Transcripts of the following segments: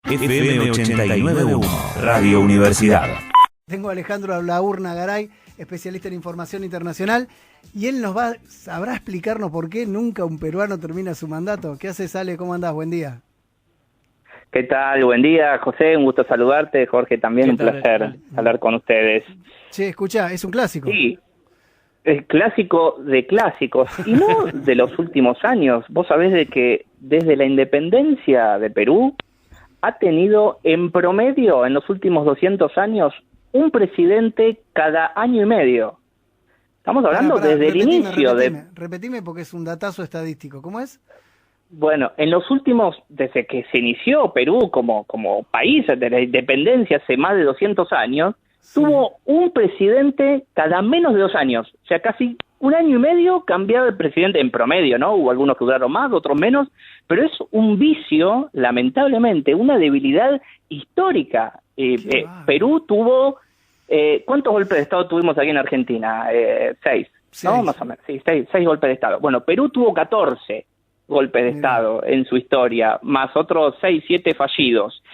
FM 89.1, Radio Universidad. Tengo a Alejandro Laurna Garay, especialista en información internacional, y él sabrá explicarnos por qué nunca un peruano termina su mandato. ¿Qué haces, Ale? ¿Cómo andás? Buen día. ¿Qué tal? Buen día, José. Un gusto saludarte. Jorge, también un placer hablar con ustedes. Che, escuchá, es un clásico. Sí, es clásico de clásicos, y no de los últimos años. Vos sabés de que desde la independencia de Perú ha tenido en promedio en los últimos 200 años un presidente cada año y medio. Estamos hablando desde el inicio Repetime porque es un datazo estadístico. ¿Cómo es? Bueno, en los últimos, desde que se inició Perú como país de la independencia hace más de 200 años, tuvo un presidente cada menos de 2 años. O sea, casi un año y medio cambiaba el presidente en promedio, ¿no? Hubo algunos que duraron más, otros menos, pero es un vicio, lamentablemente, una debilidad histórica. Perú tuvo... ¿cuántos golpes de Estado tuvimos aquí en Argentina? 6, ¿no? Más o menos, sí, 6 golpes de Estado. Bueno, Perú tuvo 14 golpes de Estado en su historia, más otros 6, 7 fallidos.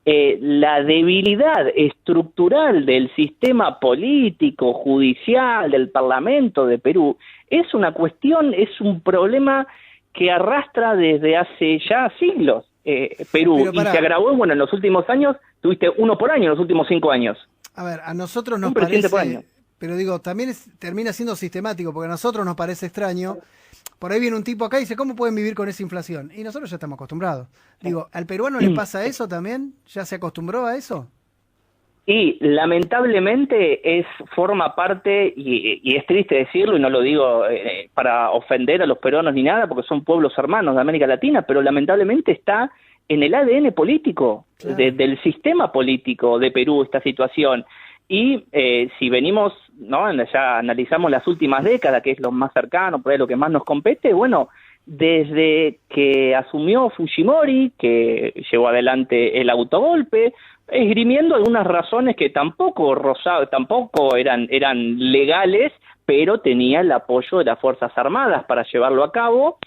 La debilidad estructural del sistema político, judicial, del Parlamento de Perú, es una cuestión, es un problema que arrastra desde hace ya siglos Perú, y se agravó, bueno, en los últimos años, tuviste uno por año en los últimos 5 años. A ver, a nosotros nos parece, pero digo, también termina siendo sistemático, porque a nosotros nos parece extraño. Por ahí viene un tipo acá y dice, ¿cómo pueden vivir con esa inflación? Y nosotros ya estamos acostumbrados. Digo, ¿al peruano le pasa eso también? ¿Ya se acostumbró a eso? Y lamentablemente forma parte, y es triste decirlo, y no lo digo para ofender a los peruanos ni nada, porque son pueblos hermanos de América Latina, pero lamentablemente está en el ADN político, claro, del sistema político de Perú esta situación. Y si venimos, ¿no? Ya analizamos las últimas décadas, que es lo más cercano, por ahí lo que más nos compete, bueno, desde que asumió Fujimori, que llevó adelante el autogolpe, esgrimiendo algunas razones que tampoco eran legales, pero tenía el apoyo de las Fuerzas Armadas para llevarlo a cabo.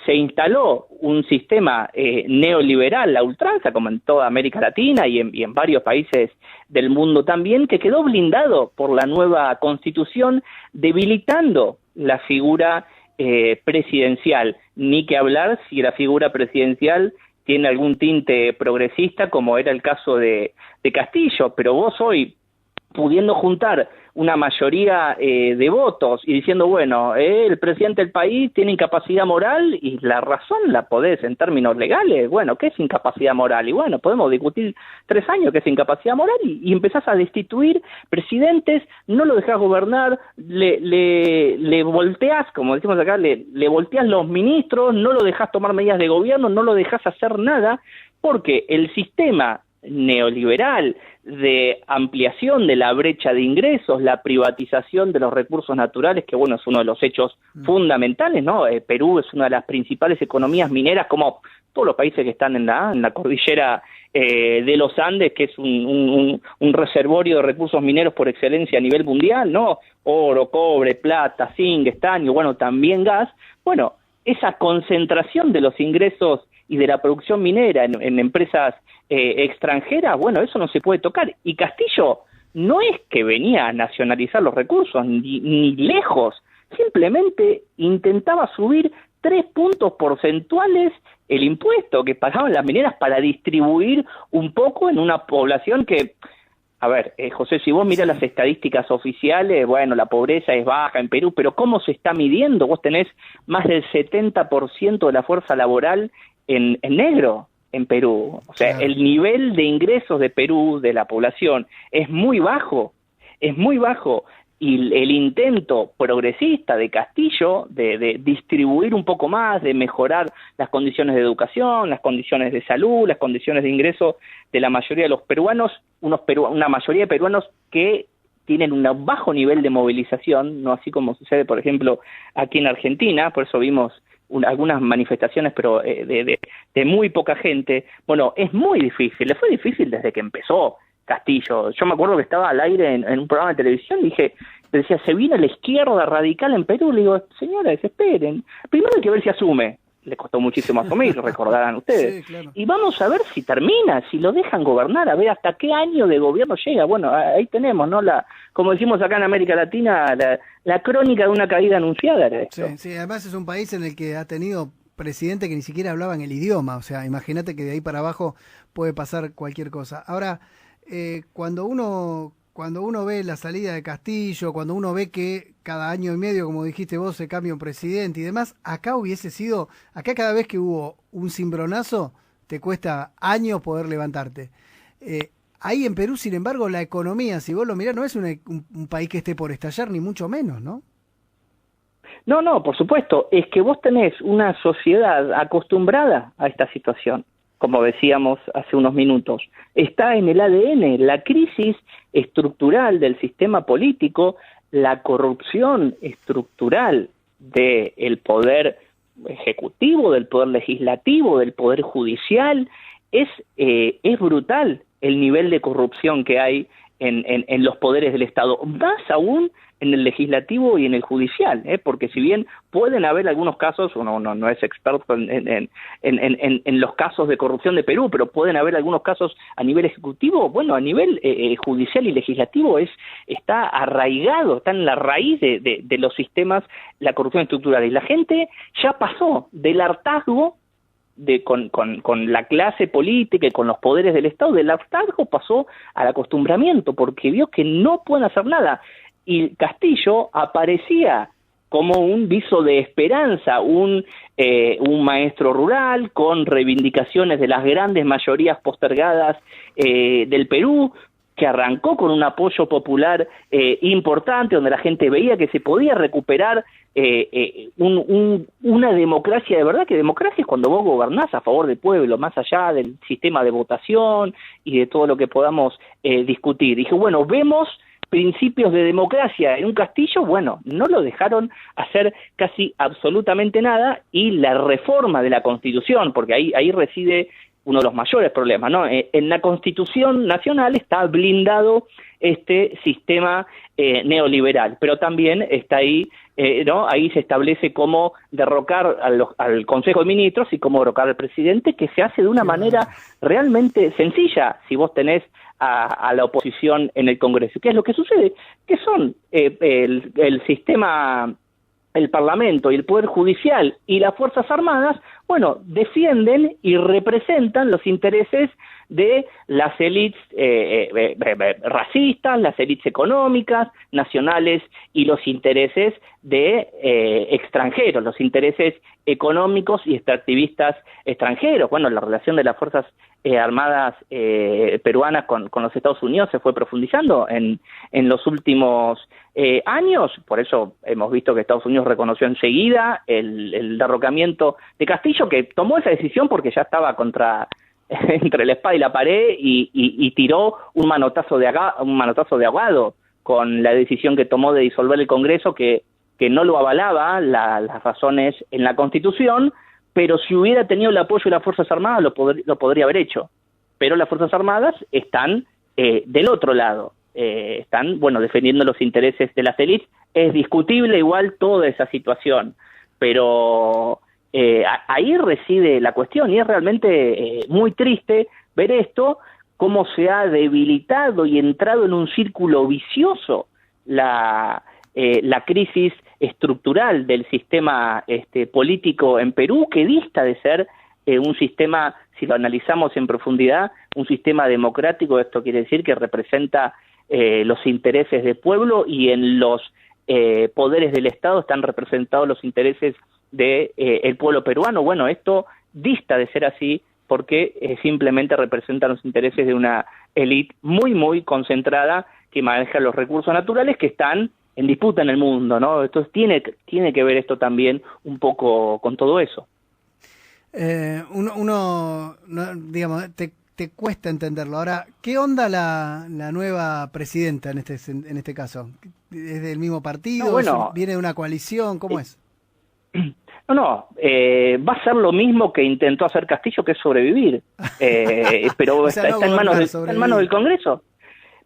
Se instaló un sistema neoliberal a ultranza, como en toda América Latina y en varios países del mundo también, que quedó blindado por la nueva Constitución, debilitando la figura presidencial. Ni que hablar si la figura presidencial tiene algún tinte progresista, como era el caso de Castillo, pero vos hoy, pudiendo juntar una mayoría de votos y diciendo, bueno, el presidente del país tiene incapacidad moral, y la razón la podés en términos legales, bueno, ¿qué es incapacidad moral? Y bueno, podemos discutir 3 años qué es incapacidad moral, y empezás a destituir presidentes, no lo dejás gobernar, le volteás, como decimos acá, le volteás los ministros, no lo dejás tomar medidas de gobierno, no lo dejás hacer nada, porque el sistema neoliberal de ampliación de la brecha de ingresos, la privatización de los recursos naturales, que bueno, es uno de los hechos fundamentales, ¿no? Perú es una de las principales economías mineras, como todos los países que están en la cordillera de los Andes, que es un reservorio de recursos mineros por excelencia a nivel mundial, ¿no? Oro, cobre, plata, zinc, estaño, bueno, también gas. Bueno, esa concentración de los ingresos y de la producción minera en empresas extranjeras, bueno, eso no se puede tocar. Y Castillo no es que venía a nacionalizar los recursos, ni lejos, simplemente intentaba subir 3 puntos porcentuales el impuesto que pagaban las mineras para distribuir un poco en una población que... A ver, José, si vos mirás las estadísticas oficiales, bueno, la pobreza es baja en Perú, pero ¿cómo se está midiendo? Vos tenés más del 70% de la fuerza laboral en negro en Perú. O sea, el nivel de ingresos de Perú, de la población, es muy bajo, y el intento progresista de Castillo de distribuir un poco más, de mejorar las condiciones de educación, las condiciones de salud, las condiciones de ingreso de la mayoría de los peruanos, una mayoría de peruanos que tienen un bajo nivel de movilización, no así como sucede, por ejemplo, aquí en Argentina. Por eso vimos algunas manifestaciones, pero de muy poca gente. Bueno, es muy difícil, le fue difícil desde que empezó Castillo. Yo me acuerdo que estaba al aire en un programa de televisión y decía, se viene la izquierda radical en Perú. Le digo, señores, esperen, primero hay que ver si asume, le costó muchísimo asumir, recordarán ustedes. Sí, claro. Y vamos a ver si termina, si lo dejan gobernar, a ver hasta qué año de gobierno llega. Bueno, ahí tenemos, ¿no? Como decimos acá en América Latina, la crónica de una caída anunciada era esto. Sí, sí, además es un país en el que ha tenido presidente que ni siquiera hablaban el idioma, o sea, imagínate que de ahí para abajo puede pasar cualquier cosa. Ahora, cuando uno ve la salida de Castillo, cuando uno ve que cada año y medio, como dijiste vos, se cambia un presidente y demás, acá cada vez que hubo un cimbronazo, te cuesta años poder levantarte. Ahí en Perú, sin embargo, la economía, si vos lo mirás, no es un país que esté por estallar, ni mucho menos, ¿no? No, por supuesto, es que vos tenés una sociedad acostumbrada a esta situación, como decíamos hace unos minutos. Está en el ADN la crisis estructural del sistema político, la corrupción estructural del poder ejecutivo, del poder legislativo, del poder judicial. Es brutal el nivel de corrupción que hay en los poderes del Estado, más aún en el legislativo y en el judicial, porque si bien pueden haber algunos casos, uno no es experto en los casos de corrupción de Perú, pero pueden haber algunos casos a nivel ejecutivo, bueno, a nivel judicial y legislativo está arraigado, está en la raíz de los sistemas la corrupción estructural, y la gente ya pasó del hartazgo con la clase política y con los poderes del Estado, del hartazgo pasó al acostumbramiento, porque vio que no pueden hacer nada. Y Castillo aparecía como un viso de esperanza, un maestro rural con reivindicaciones de las grandes mayorías postergadas del Perú, que arrancó con un apoyo popular importante, donde la gente veía que se podía recuperar una democracia de verdad, que democracia es cuando vos gobernás a favor del pueblo, más allá del sistema de votación y de todo lo que podamos discutir. Dije, bueno, vemos principios de democracia en un Castillo. Bueno, no lo dejaron hacer casi absolutamente nada, y la reforma de la Constitución, porque ahí reside uno de los mayores problemas, ¿no? En la Constitución Nacional está blindado este sistema neoliberal, pero también está ahí, ¿no? Ahí se establece cómo derrocar al Consejo de Ministros y cómo derrocar al presidente, que se hace de una manera realmente sencilla si vos tenés a la oposición en el Congreso. ¿Qué es lo que sucede? Que son el sistema, el Parlamento y el Poder Judicial y las Fuerzas Armadas, bueno, defienden y representan los intereses de las élites racistas, las élites económicas, nacionales, y los intereses de extranjeros, los intereses económicos y extractivistas extranjeros. Bueno, la relación de las Fuerzas Armadas peruanas con los Estados Unidos se fue profundizando en los últimos años, por eso hemos visto que Estados Unidos reconoció enseguida el derrocamiento de Castillo, que tomó esa decisión porque ya estaba entre la espada y la pared, y tiró un manotazo de ahogado con la decisión que tomó de disolver el Congreso, que no lo avalaba las razones en la Constitución, pero si hubiera tenido el apoyo de las Fuerzas Armadas lo podría haber hecho. Pero las Fuerzas Armadas están del otro lado, están, bueno, defendiendo los intereses de las élites. Es discutible igual toda esa situación, pero ahí reside la cuestión, y es realmente muy triste ver esto, cómo se ha debilitado y entrado en un círculo vicioso la crisis estructural del sistema político en Perú, que dista de ser un sistema, si lo analizamos en profundidad, un sistema democrático. Esto quiere decir que representa los intereses del pueblo, y en los poderes del Estado están representados los intereses del pueblo peruano. Bueno, esto dista de ser así, porque simplemente representan los intereses de una élite muy, muy concentrada que maneja los recursos naturales que están en disputa en el mundo, ¿no? Entonces tiene que ver esto también un poco con todo eso. Uno digamos, te cuesta entenderlo. Ahora, ¿qué onda la nueva presidenta en este caso? ¿Es del mismo partido? No, bueno, ¿viene de una coalición? ¿Cómo es? No, va a ser lo mismo que intentó hacer Castillo, que es sobrevivir, pero o sea, está en manos del Congreso.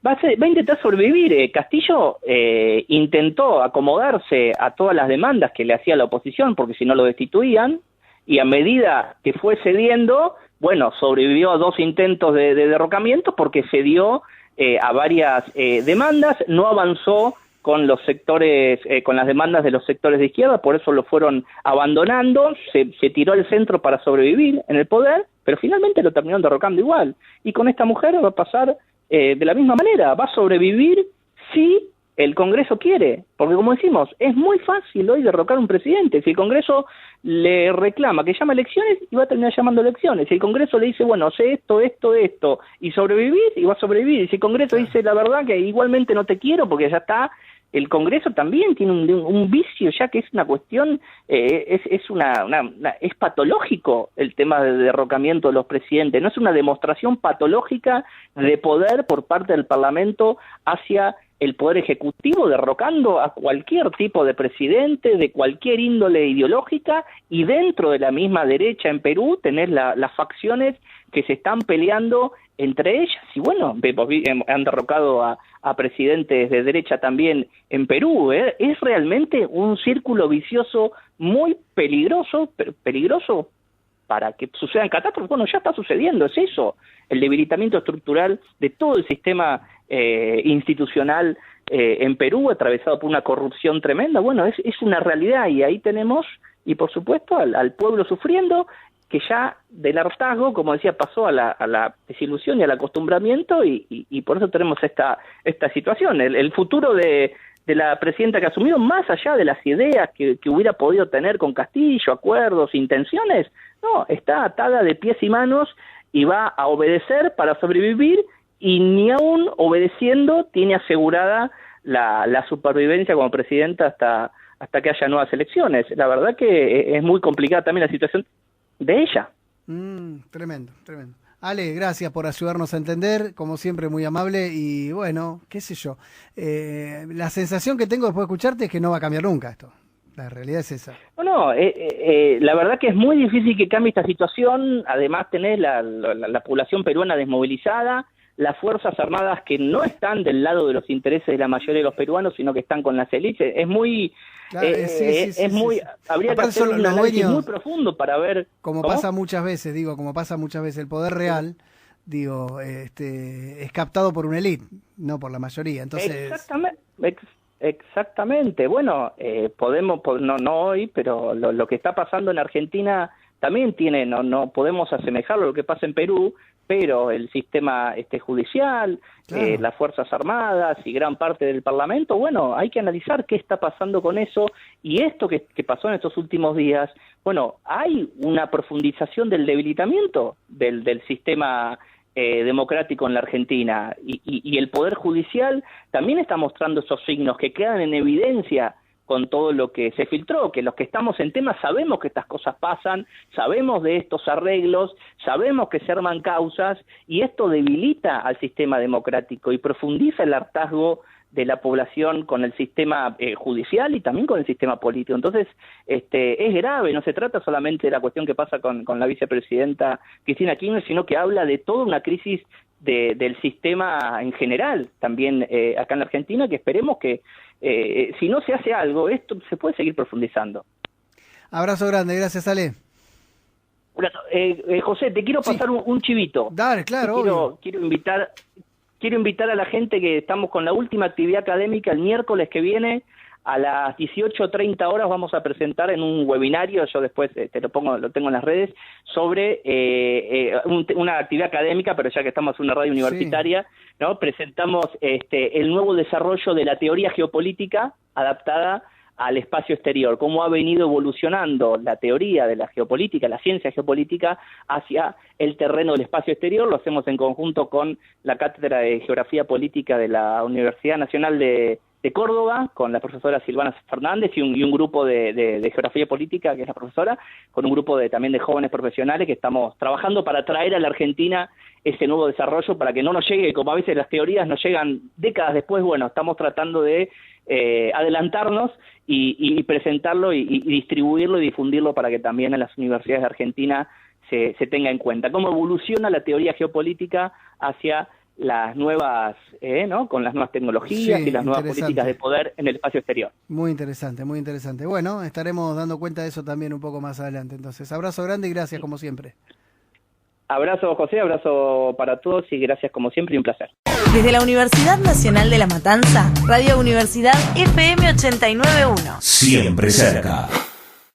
Va a intentar sobrevivir. Castillo intentó acomodarse a todas las demandas que le hacía la oposición, porque si no lo destituían, y a medida que fue cediendo, bueno, sobrevivió a 2 intentos de derrocamiento porque cedió a varias demandas, no avanzó con los sectores, con las demandas de los sectores de izquierda, por eso lo fueron abandonando, se tiró al centro para sobrevivir en el poder, pero finalmente lo terminaron derrocando igual. Y con esta mujer va a pasar de la misma manera, va a sobrevivir si el Congreso quiere, porque como decimos, es muy fácil hoy derrocar a un presidente. Si el Congreso le reclama que llame elecciones, y va a terminar llamando elecciones. Si el Congreso le dice, bueno, sé esto, y sobrevivir, y va a sobrevivir. Y si el Congreso dice la verdad que igualmente no te quiero, porque ya está, el Congreso también tiene un vicio ya que es una cuestión, es patológico el tema del derrocamiento de los presidentes, no es una demostración patológica de poder por parte del Parlamento hacia el Poder Ejecutivo, derrocando a cualquier tipo de presidente, de cualquier índole ideológica, y dentro de la misma derecha en Perú tenés las facciones que se están peleando entre ellas, y bueno, han derrocado a presidentes de derecha también en Perú. Es realmente un círculo vicioso muy peligroso para que sucedan catástrofes. Bueno, ya está sucediendo, es eso, el debilitamiento estructural de todo el sistema institucional en Perú, atravesado por una corrupción tremenda. Bueno, es una realidad, y ahí tenemos, y por supuesto, al pueblo sufriendo, que ya del hartazgo, como decía, pasó a la desilusión y al acostumbramiento, y por eso tenemos esta situación. El futuro de la presidenta que asumió, más allá de las ideas que hubiera podido tener con Castillo, acuerdos, intenciones, no, está atada de pies y manos y va a obedecer para sobrevivir, y ni aún obedeciendo tiene asegurada la supervivencia como presidenta hasta que haya nuevas elecciones. La verdad que es muy complicada también la situación de ella. Tremendo. Ale, gracias por ayudarnos a entender, como siempre muy amable, y bueno, qué sé yo, la sensación que tengo después de escucharte es que no va a cambiar nunca esto. La realidad es esa. No, la verdad que es muy difícil que cambie esta situación. Además tenés la población peruana desmovilizada, las Fuerzas Armadas que no están del lado de los intereses de la mayoría de los peruanos, sino que están con las élites. Es muy... Claro, habría aparte que hacer un análisis dueños, muy profundo para ver... Como pasa muchas veces, el poder real, es captado por una élite, no por la mayoría. Entonces... Exactamente. Bueno, no hoy, pero lo que está pasando en Argentina también tiene, no podemos asemejarlo a lo que pasa en Perú, pero el sistema judicial, claro, las Fuerzas Armadas y gran parte del Parlamento, bueno, hay que analizar qué está pasando con eso, y esto que pasó en estos últimos días, bueno, hay una profundización del debilitamiento del sistema democrático en la Argentina, y el Poder Judicial también está mostrando esos signos que quedan en evidencia con todo lo que se filtró, que los que estamos en tema sabemos que estas cosas pasan, sabemos de estos arreglos, sabemos que se arman causas, y esto debilita al sistema democrático y profundiza el hartazgo de la población con el sistema judicial y también con el sistema político. Entonces, es grave, no se trata solamente de la cuestión que pasa con la vicepresidenta Cristina Kirchner, sino que habla de toda una crisis del sistema en general, también acá en la Argentina, que esperemos que si no se hace algo, esto se puede seguir profundizando. Abrazo grande, gracias Ale. José, te quiero pasar un chivito. Dale, claro. Quiero invitar a la gente que estamos con la última actividad académica el miércoles que viene a las 18:30 horas. Vamos a presentar en un webinario, yo después lo tengo en las redes, sobre una actividad académica, pero ya que estamos en una radio universitaria, sí, ¿no? Presentamos el nuevo desarrollo de la teoría geopolítica adaptada al espacio exterior, cómo ha venido evolucionando la teoría de la geopolítica, la ciencia geopolítica, hacia el terreno del espacio exterior. Lo hacemos en conjunto con la Cátedra de Geografía Política de la Universidad Nacional de Córdoba, con la profesora Silvana Fernández y un grupo de Geografía Política, que es la profesora, con un grupo también de jóvenes profesionales que estamos trabajando para traer a la Argentina ese nuevo desarrollo, para que no nos llegue, como a veces las teorías nos llegan décadas después. Bueno, estamos tratando de adelantarnos y presentarlo y distribuirlo y difundirlo para que también en las universidades de Argentina se tenga en cuenta cómo evoluciona la teoría geopolítica hacia las nuevas, ¿no? Con las nuevas tecnologías y las nuevas políticas de poder en el espacio exterior. Muy interesante, muy interesante. Bueno, estaremos dando cuenta de eso también un poco más adelante. Entonces, abrazo grande y gracias como siempre. Abrazo, José, abrazo para todos y gracias como siempre y un placer. Desde la Universidad Nacional de La Matanza, Radio Universidad FM 89.1. Siempre cerca.